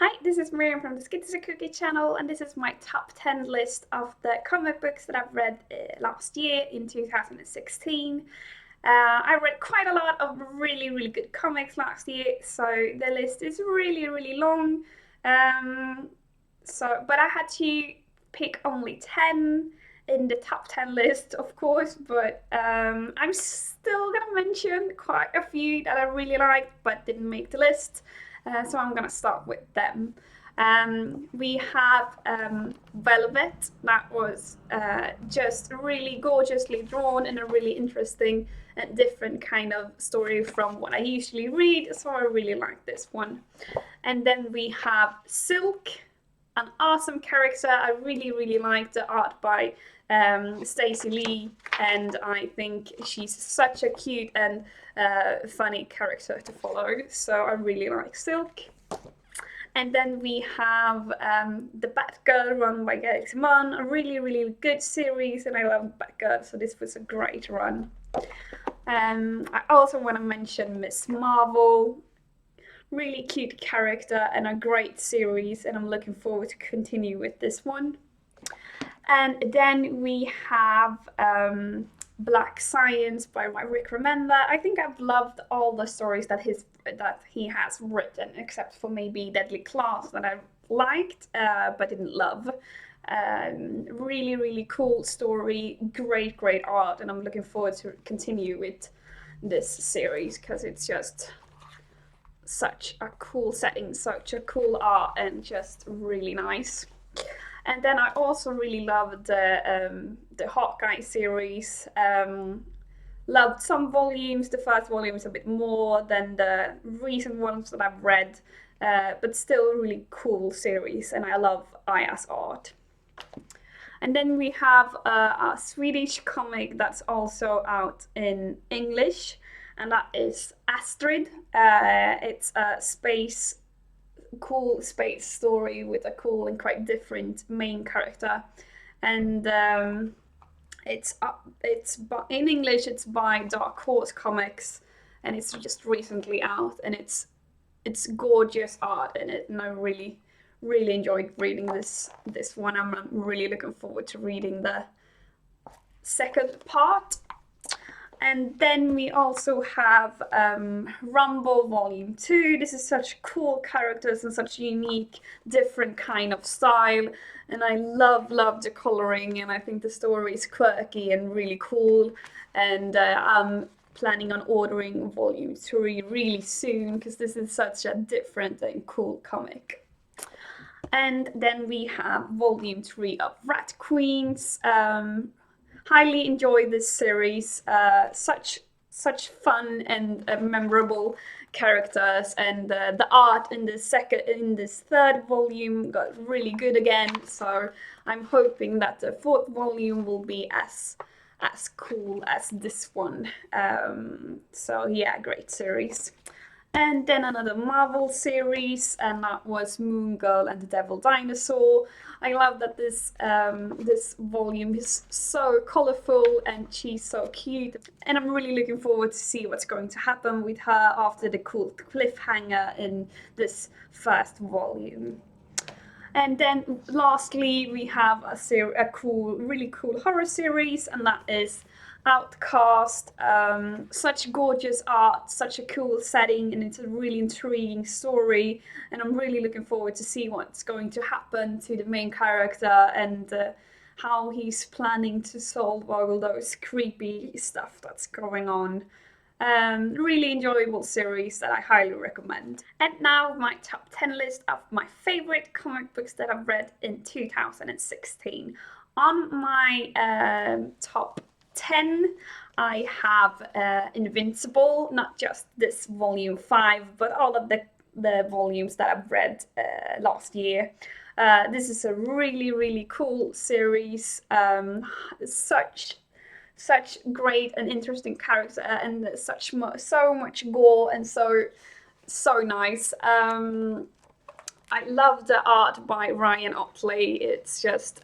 Hi, this is Miriam from the Schitzo-Cookie channel, and this is my top 10 list of the comic books that I've read last year in 2016. I read quite a lot of really good comics last year, so the list is really long. Um, but I had to pick only 10 in the top 10 list, of course, but I'm still gonna mention quite a few that I really liked but didn't make the list. So I'm gonna start with them. We have Velvet, that was just really gorgeously drawn and a really interesting and different kind of story from what I usually read, so I really like this one. And then we have Silk, an awesome character. I really like the art by Stacey Lee, and I think she's such a cute and funny character to follow, so I really like Silk. And then we have the Batgirl run by Galaxy Mon, a really good series, and I love Batgirl, so this was a great run. I also want to mention Miss Marvel, really cute character and a great series, and I'm looking forward to continue with this one. And then we have Black Science by Rick Remender. I think I've loved all the stories that he has written, except for maybe Deadly Class that I liked but didn't love. Really cool story, great art, and I'm looking forward to continue with this series because it's just such a cool setting, such a cool art, and just really nice. And then I also really loved the Hawkeye series. Loved some volumes. The first volume is a bit more than the recent ones that I've read, but still a really cool series, and I love Aya's art. And then we have a Swedish comic that's also out in English, and that is Astrid. It's a cool space story with a cool and quite different main character, and it's in English. It's by Dark Horse Comics, and it's just recently out, and it's gorgeous art in it, and I really enjoyed reading this one. I'm really looking forward to reading the second part. And then we also have Rumble Volume 2. This is such cool characters and such unique, different kind of style. And I love the coloring, and I think the story is quirky and really cool. And I'm planning on ordering Volume 3 really soon because this is such a different and cool comic. And then we have Volume 3 of Rat Queens. Highly enjoy this series. Such fun and memorable characters, and the art in this third volume got really good again. So I'm hoping that the fourth volume will be as cool as this one. So yeah, great series. And then another Marvel series, and that was Moon Girl and the Devil Dinosaur. I love that this volume is so colorful and she's so cute, and I'm really looking forward to see what's going to happen with her after the cool cliffhanger in this first volume. And then lastly, we have a really cool horror series, and that is Outcast. Such gorgeous art, such a cool setting, and it's a really intriguing story. And I'm really looking forward to see what's going to happen to the main character and how he's planning to solve all those creepy stuff that's going on. Really enjoyable series that I highly recommend. And now my top 10 list of my favorite comic books that I've read in 2016. On my top 10, I have Invincible, not just this volume 5, but all of the volumes that I've read last year. This is a really cool series. Such great and interesting character, and so much gore, and so nice. I love the art by Ryan Otley. It's just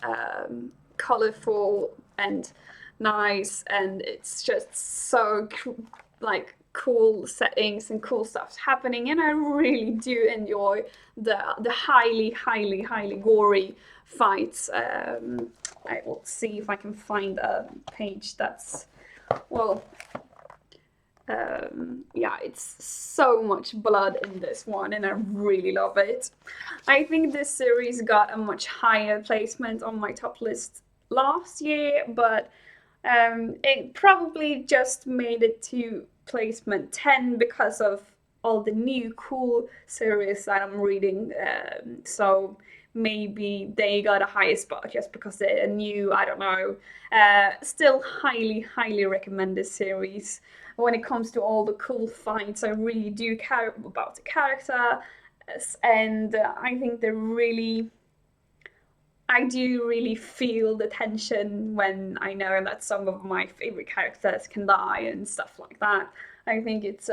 colorful and nice, and it's just so cool settings and cool stuff's happening, and I really do enjoy the highly gory fights. I will see if I can find a page that's, well, yeah, it's so much blood in this one, and I really love it. I think this series got a much higher placement on my top list last year, but it probably just made it to placement 10 because of all the new cool series that I'm reading. So maybe they got a higher spot just because they're new, I don't know. Still highly recommend this series. When it comes to all the cool fights, I really do care about the character, and I think I do really feel the tension when I know that some of my favorite characters can die and stuff like that. I think it's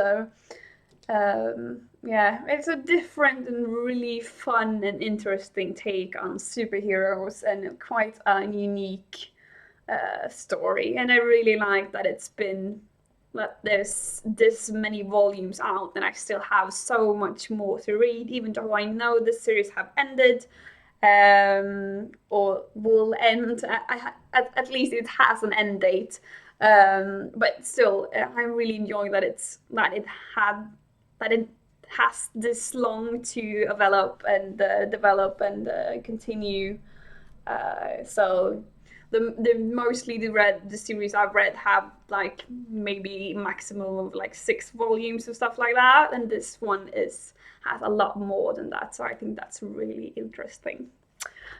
yeah, it's a different and really fun and interesting take on superheroes, and quite a unique story. And I really like that there's this many volumes out, and I still have so much more to read, even though I know the series have ended. Or will end. At least it has an end date. But still, I really enjoy that it has this long to develop and continue. So the series I've read have like maybe maximum of like 6 volumes or stuff like that, and this one has a lot more than that. So I think that's really interesting.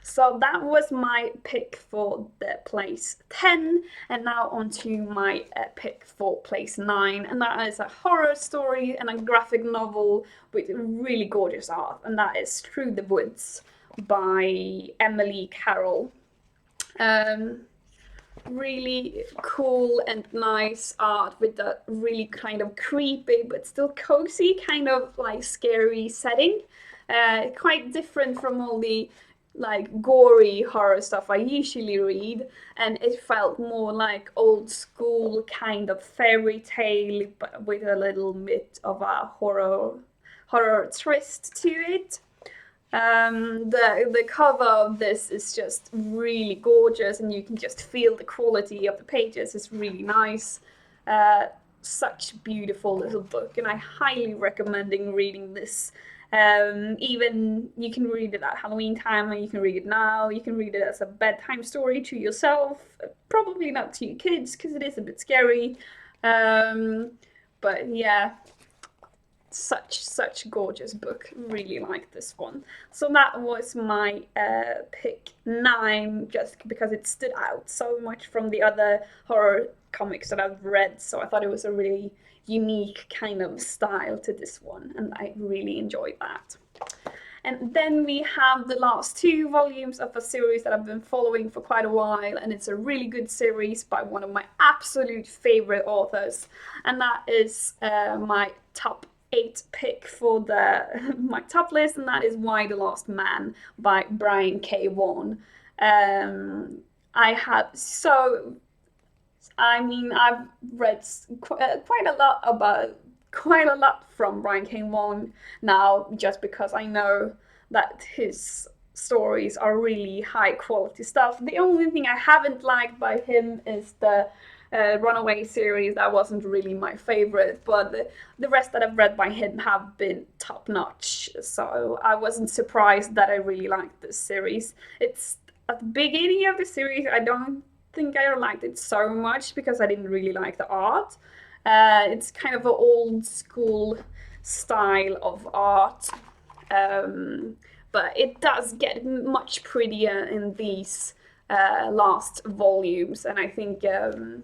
So that was my pick for the place 10, and now on to my pick for place 9, and that is a horror story and a graphic novel with really gorgeous art, and that is Through the Woods by Emily Carroll. Really cool and nice art with a really kind of creepy but still cozy, kind of like scary setting. Quite different from all the like gory horror stuff I usually read, and it felt more like old school kind of fairy tale, but with a little bit of a horror twist to it. The cover of this is just really gorgeous, and you can just feel the quality of the pages. It's really nice. Such beautiful little book, and I highly recommend reading this. Even you can read it at Halloween time, and you can read it now. You can read it as a bedtime story to yourself. Probably not to your kids because it is a bit scary. But yeah, such gorgeous book. Really like this one. So that was my pick 9, just because it stood out so much from the other horror comics that I've read. So I thought it was a really unique kind of style to this one, and I really enjoyed that. And then we have the last 2 volumes of a series that I've been following for quite a while, and it's a really good series by one of my absolute favorite authors, and that is my top 8 pick for my top list, and that is Why the Last Man by Brian K. Vaughan. I've read quite a lot from Brian K. Vaughan now, just because I know that his stories are really high quality stuff. The only thing I haven't liked by him is the Runaway series. That wasn't really my favorite, but the rest that I've read by him have been top notch. So I wasn't surprised that I really liked this series. It's at the beginning of the series, I don't think I liked it so much because I didn't really like the art. It's kind of an old school style of art, but it does get much prettier in these last volumes, and I think the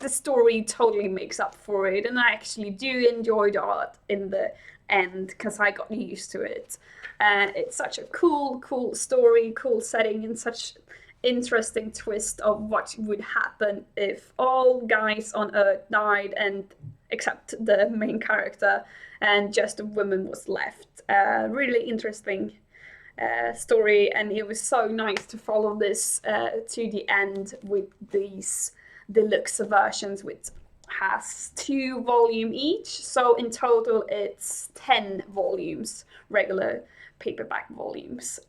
story totally makes up for it, and I actually do enjoy the art in the end because I got used to it. It's such a cool story, cool setting, and such interesting twist of what would happen if all guys on Earth died, and except the main character, and just a woman was left. Really interesting story, and it was so nice to follow this to the end with these deluxe versions with has 2 volumes each, so in total it's 10 volumes, regular paperback volumes.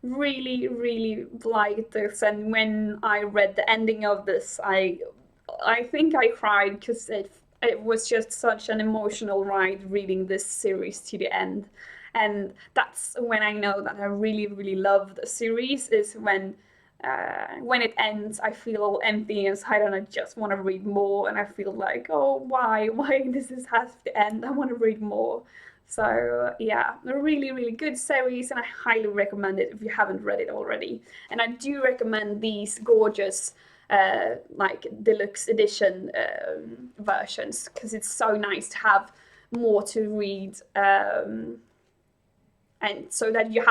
Really liked this, and when I read the ending of this, I think I cried because it was just such an emotional ride reading this series to the end. And that's when I know that I really love the series, is when it ends, I feel all empty inside and I just want to read more, and I feel like, oh, why does this have to end? I want to read more. So yeah, a really good series, and I highly recommend it if you haven't read it already. And I do recommend these gorgeous like deluxe edition versions, because it's so nice to have more to read, and so that you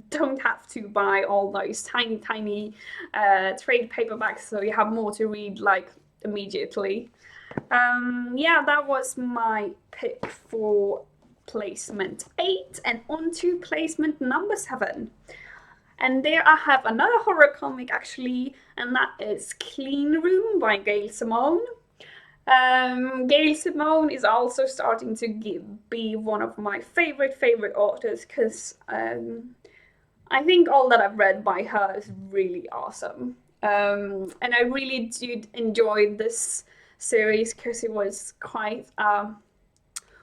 don't have to buy all those tiny trade paperbacks, so you have more to read like immediately. Yeah, that was my pick for placement 8, and on to placement number 7. And there I have another horror comic actually, and that is Clean Room by Gail Simone. Gail Simone is also starting to be one of my favorite authors, because I think all that I've read by her is really awesome. And I really did enjoy this series because it was quite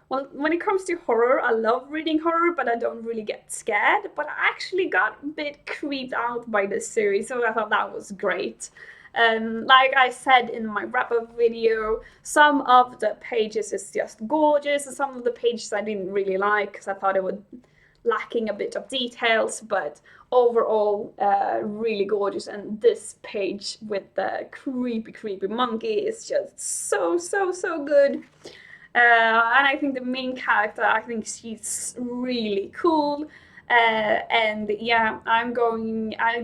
well, when it comes to horror, I love reading horror, but I don't really get scared. But I actually got a bit creeped out by this series, so I thought that was great. Like I said in my wrap-up video, some of the pages is just gorgeous, and some of the pages I didn't really like because I thought it was lacking a bit of details, but overall really gorgeous. And this page with the creepy monkey is just so good. And I think the main character, I think she's really cool. And yeah, I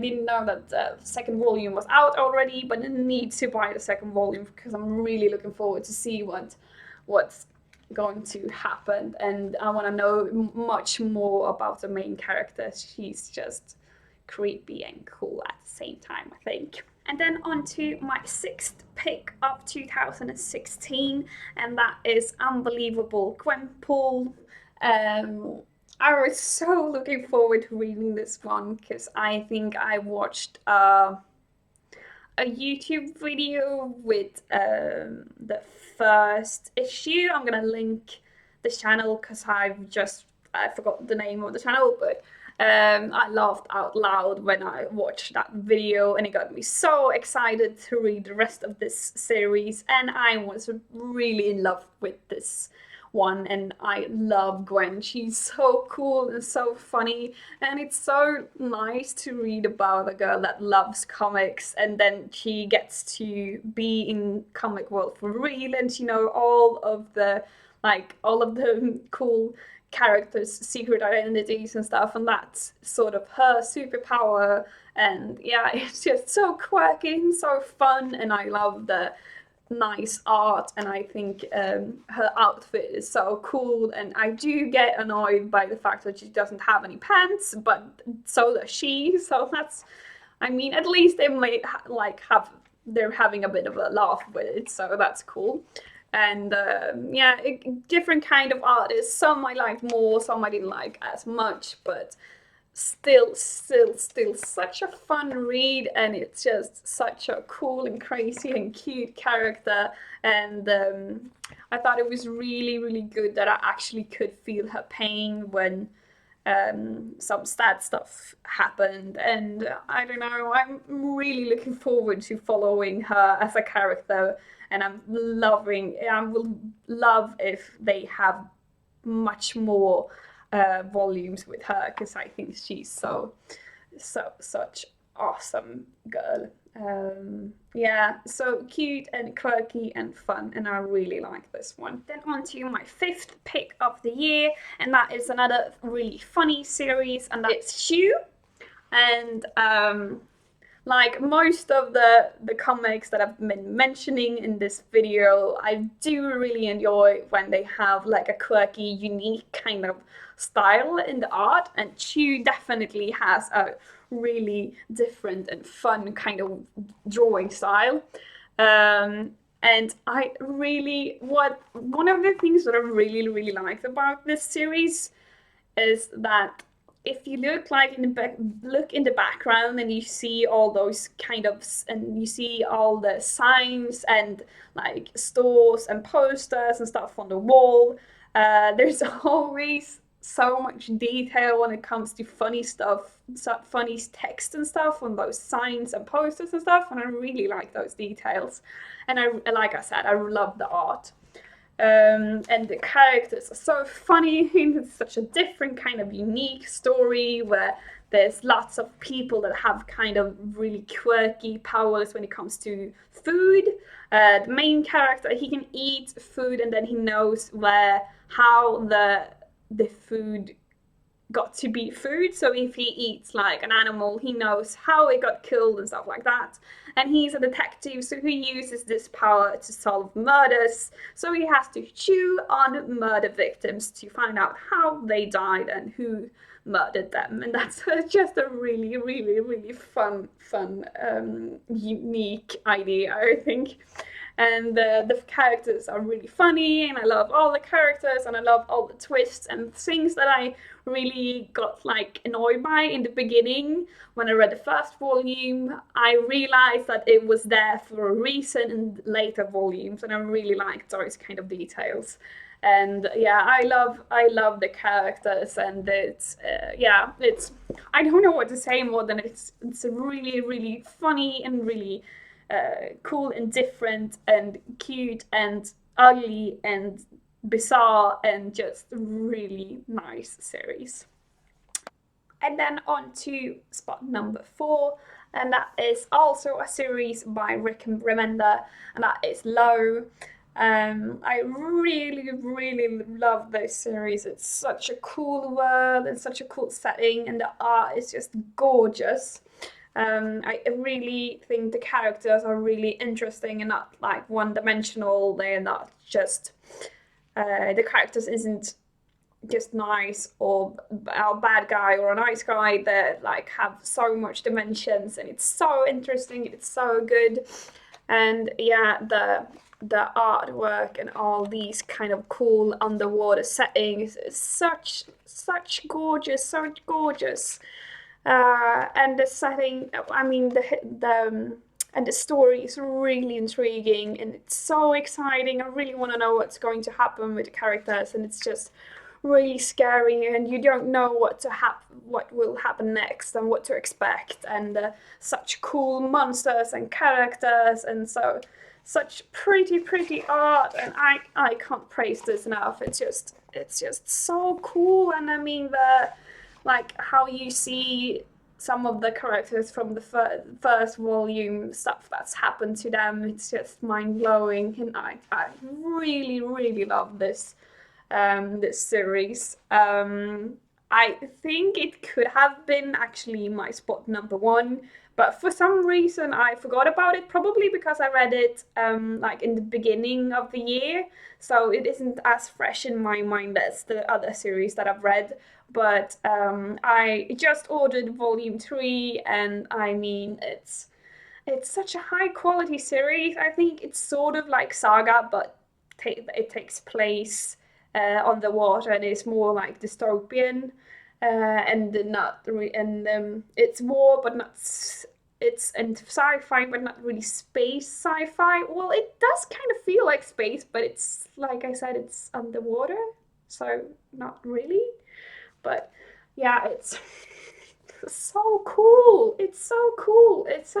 didn't know that the second volume was out already, but I need to buy the second volume because I'm really looking forward to see what's going to happen. And I want to know much more about the main character. She's just creepy and cool at the same time, I think. And then on to my 6th pick of 2016, and that is Unbelievable Gwenpool. I was so looking forward to reading this one because I think I watched a YouTube video with the first issue. I'm gonna link this channel because I forgot the name of the channel, but I laughed out loud when I watched that video, and it got me so excited to read the rest of this series, and I was really in love with this one. And I love Gwen. She's so cool and so funny, and it's so nice to read about a girl that loves comics, and then she gets to be in comic world for real, and all of the cool characters' secret identities and stuff, and that's sort of her superpower. And yeah, it's just so quirky and so fun, and I love the nice art, and I think her outfit is so cool. And I do get annoyed by the fact that she doesn't have any pants, but so does she, so that's, I mean, at least they might they're having a bit of a laugh with it, so that's cool. And yeah, different kind of artists. Some I liked more, some I didn't like as much, but still such a fun read, and it's just such a cool and crazy and cute character. And I thought it was really good that I actually could feel her pain when some sad stuff happened. And I don't know, I'm really looking forward to following her as a character, and I will love if they have much more volumes with her, because I think she's such awesome girl. Yeah, so cute and quirky and fun, and I really like this one. Then on to my 5th pick of the year, and that is another really funny series, and that's Shoe. And like most of the comics that I've been mentioning in this video, I do really enjoy when they have like a quirky, unique kind of style in the art, and Chew definitely has a really different and fun kind of drawing style. And one of the things that I really liked about this series is that if you look in the background and you see all those and you see all the signs and like stores and posters and stuff on the wall, there's always so much detail when it comes to funny stuff, funny text and stuff on those signs and posters and stuff, and I really like those details. And like I said, I love the art. And the characters are so funny. It's such a different kind of unique story where there's lots of people that have kind of really quirky powers when it comes to food. The main character, he can eat food and then he knows how the food got to be food. So if he eats like an animal, he knows how it got killed and stuff like that. And he's a detective, so he uses this power to solve murders. So he has to chew on murder victims to find out how they died and who murdered them. And that's just a really fun, unique idea, I think. And the characters are really funny, and I love all the characters, and I love all the twists and things that I really got like annoyed by in the beginning. When I read the first volume, I realized that it was there for a reason in later volumes, and I really liked those kind of details. And yeah, I love the characters, and it's I don't know what to say more than it's a really funny and really cool and different and cute and ugly and bizarre and just really nice series. And then on to spot number 4, and that is also a series by Rick Remender, and that is Low. I really love this series. It's such a cool world and such a cool setting, and the art is just gorgeous. I really think the characters are really interesting and not like one-dimensional. They're not just the characters isn't just nice or a bad guy or a nice guy. They like have so much dimensions, and it's so interesting. It's so good, and yeah, the artwork and all these kind of cool underwater settings is such gorgeous, so gorgeous. And the setting, I mean, and the story is really intriguing and it's so exciting. I really want to know what's going to happen with the characters, and it's just really scary, and you don't know what will happen next and what to expect. And such cool monsters and characters, and such pretty art, and I can't praise this enough. It's just so cool. And I mean like how you see some of the characters from the first volume, stuff that's happened to them, it's just mind-blowing, and I really love this series. I think it could have been actually my spot number 1, but for some reason I forgot about it, probably because I read it like in the beginning of the year, so it isn't as fresh in my mind as the other series that I've read. But I just ordered volume 3, and I mean it's such a high quality series. I think it's sort of like Saga, but it takes place on the water, and it's more like dystopian, and not and it's war, but not it's and sci-fi, but not really space sci-fi. Well, it does kind of feel like space, but it's like I said, it's underwater, so not really. But yeah, it's so cool. It's so cool. It's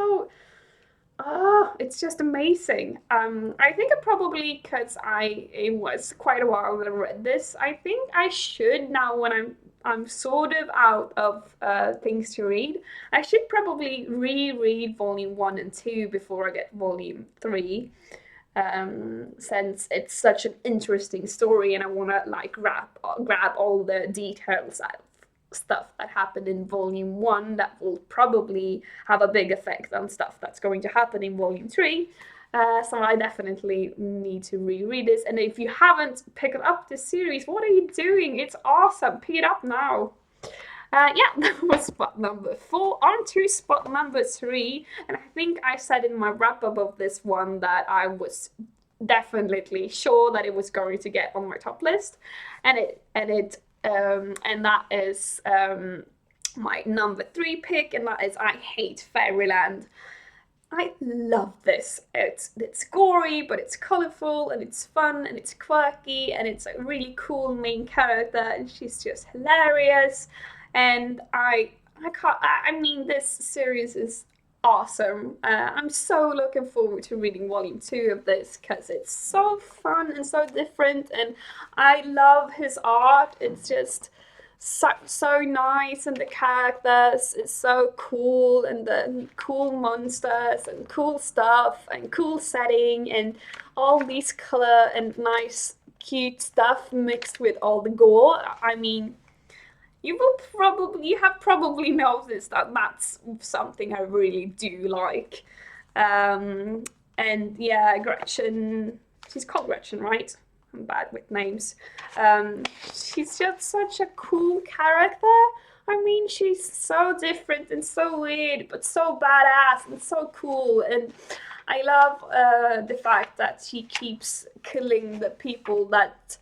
just amazing. I think it probably because it was quite a while that I read this. I think I should now, when I'm sort of out of things to read. I should probably reread volume 1 and 2 before I get volume 3. Since it's such an interesting story, and I want to like grab all the details out of stuff that happened in volume 1 that will probably have a big effect on stuff that's going to happen in volume 3. So I definitely need to reread this. And if you haven't picked up this series, what are you doing? It's awesome. Pick it up now. Yeah, that was spot number 4. On to spot number 3, and I think I said in my wrap up of this one that I was definitely sure that it was going to get on my top list, and that is my number 3 pick, and that is I Hate Fairyland. I love this. It's gory, but it's colorful and it's fun and it's quirky and it's a really cool main character and she's just hilarious. And I can't. I mean, this series is awesome. I'm so looking forward to reading volume 2 of this because it's so fun and so different, and I love his art. It's just so nice, and the characters is so cool, and the cool monsters and cool stuff and cool setting and all these color and nice cute stuff mixed with all the gore. I mean, you have probably noticed that that's something I really do like. Um, and yeah, Gretchen, she's called Gretchen, right? I'm bad with names. She's just such a cool character. I mean, she's so different and so weird, but so badass and so cool. And I love the fact that she keeps killing the people that,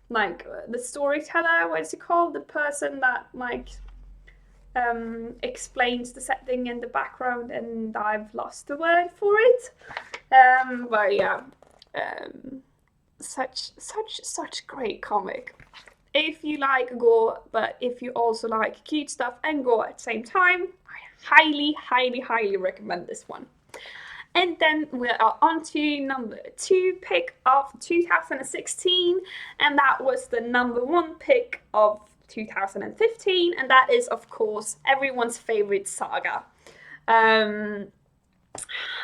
like, the storyteller, what is it called? The person that, like, explains the setting and the background, and I've lost the word for it. But yeah. Such great comic. If you like gore, but if you also like cute stuff and gore at the same time, I highly recommend this one. And then we are on to number 2 pick of 2016, and that was the number 1 pick of 2015, and that is of course everyone's favorite Saga.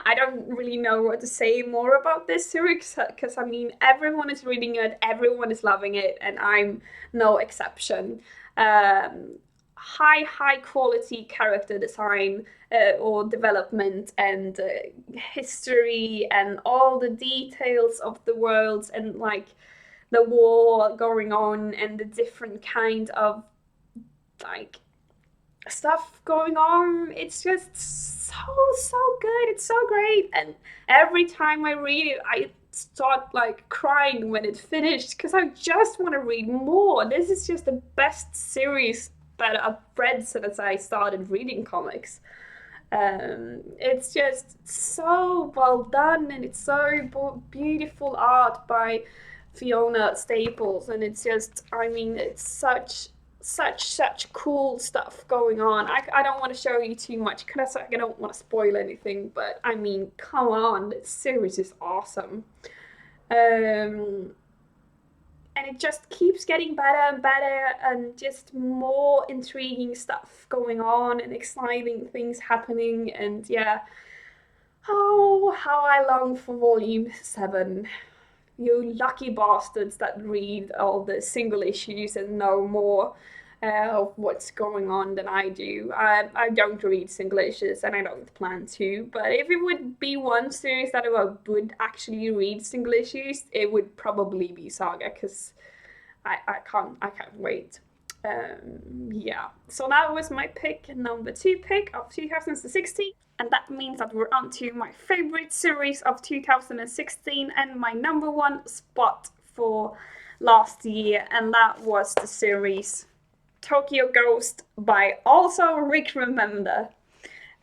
I don't really know what to say more about this series because I mean everyone is reading it, everyone is loving it, and I'm no exception. High quality character design or development and history and all the details of the worlds and like the war going on and the different kind of like stuff going on. It's just so good. It's so great, and every time I read it, I start like crying when it finished because I just want to read more. This is just the best series that I've read since I started reading comics. It's just so well done, and it's so beautiful art by Fiona Staples, and it's just, I mean, it's such cool stuff going on. I don't want to show you too much because I don't want to spoil anything, but I mean, come on, this series is awesome. And it just keeps getting better and better, and just more intriguing stuff going on and exciting things happening. And yeah, oh, how I long for volume 7. You lucky bastards that read all the single issues and know more of what's going on than I do. I don't read single issues and I don't plan to, but if it would be one series that I would actually read single issues, it would probably be Saga, because I can't wait. Yeah, so that was my pick, number 2 pick of 2016. And that means that we're on to my favorite series of 2016 and my number 1 spot for last year, and that was the series Tokyo Ghost by also Rick Remender.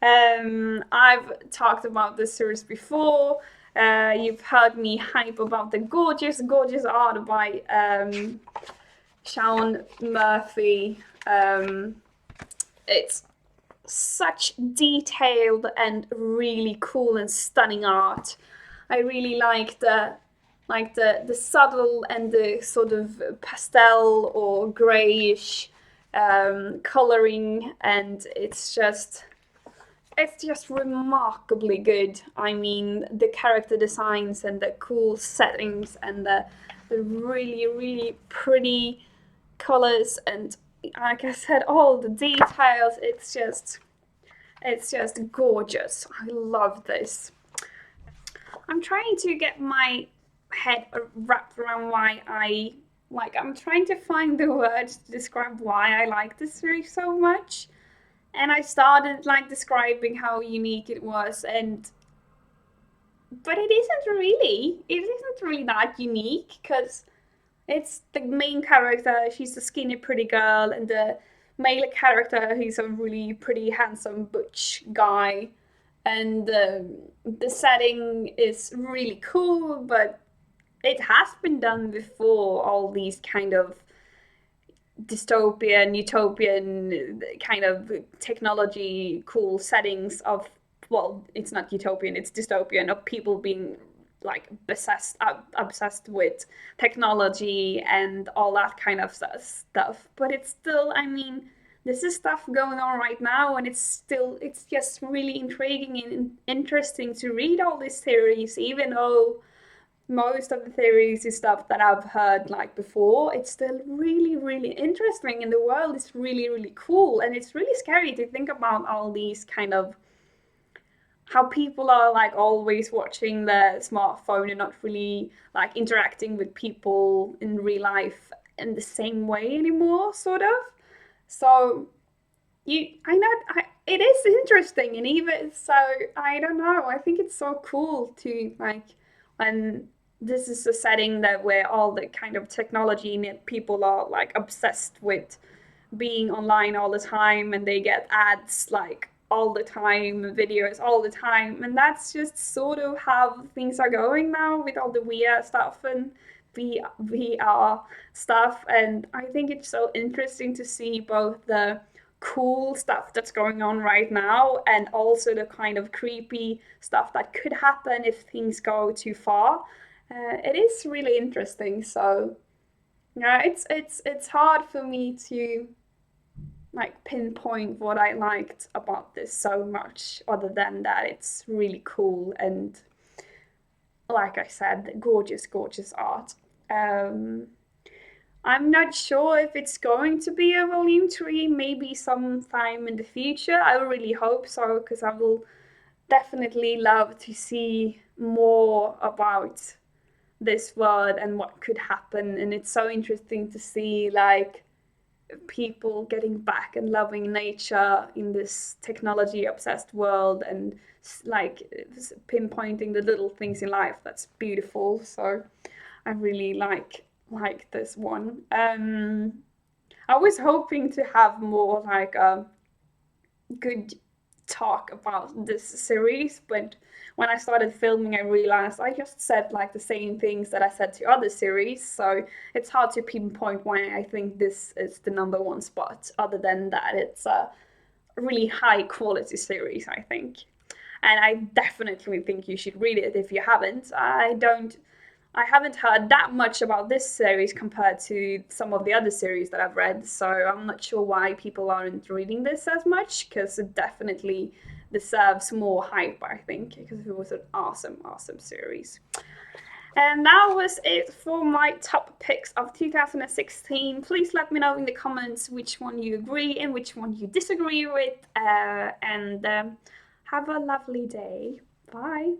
I've talked about this series before. You've heard me hype about the gorgeous art by Sean Murphy. It's such detailed and really cool and stunning art. I really like the subtle and the sort of pastel or grayish coloring, and it's just remarkably good. I mean, the character designs and the cool settings and the really pretty colors, and like I said, all the details. It's just gorgeous. I love this. I'm trying to get my head wrapped around why I like, I'm trying to find the words to describe why I like this series so much. And I started like describing how unique it was, and but it isn't really that unique because it's the main character. She's a skinny, pretty girl, and the male character, he's a really pretty, handsome, butch guy. And the setting is really cool, but it has been done before. All these kind of dystopian, utopian kind of technology, cool settings of, well, it's not utopian, it's dystopian, of people being like obsessed with technology and all that kind of stuff. But it's still, I mean, this is stuff going on right now, and it's just really intriguing and interesting to read all these theories, even though most of the theories is stuff that I've heard like before. It's still really, really interesting, and the world is really, really cool. And it's really scary to think about all these kind of how people are like always watching their smartphone and not really like interacting with people in real life in the same way anymore, sort of. So I know, it is interesting, and even so, I don't know. I think it's so cool to like when this is a setting that where all the kind of technology and people are like obsessed with being online all the time, and they get ads like all the time, videos all the time, and that's just sort of how things are going now with all the VR stuff and VR stuff. And I think it's so interesting to see both the cool stuff that's going on right now and also the kind of creepy stuff that could happen if things go too far. It is really interesting. So yeah, it's hard for me to like pinpoint what I liked about this so much, other than that it's really cool and, like I said, gorgeous, gorgeous art. Um, I'm not sure if it's going to be a volume three, maybe sometime in the future. I really hope so, because I will definitely love to see more about this world and what could happen. And it's so interesting to see like people getting back and loving nature in this technology obsessed world, and like pinpointing the little things in life that's beautiful. So I really like this one. I was hoping to have more like a good talk about this series, but when I started filming, I realized I just said like the same things that I said to other series, so it's hard to pinpoint why I think this is the number one spot, other than that it's a really high quality series, I think. And I definitely think you should read it if you haven't. I haven't heard that much about this series compared to some of the other series that I've read, so I'm not sure why people aren't reading this as much, because it definitely deserves more hype, I think, because it was an awesome, awesome series. And that was it for my top picks of 2016. Please let me know in the comments which one you agree and which one you disagree with, and have a lovely day. Bye.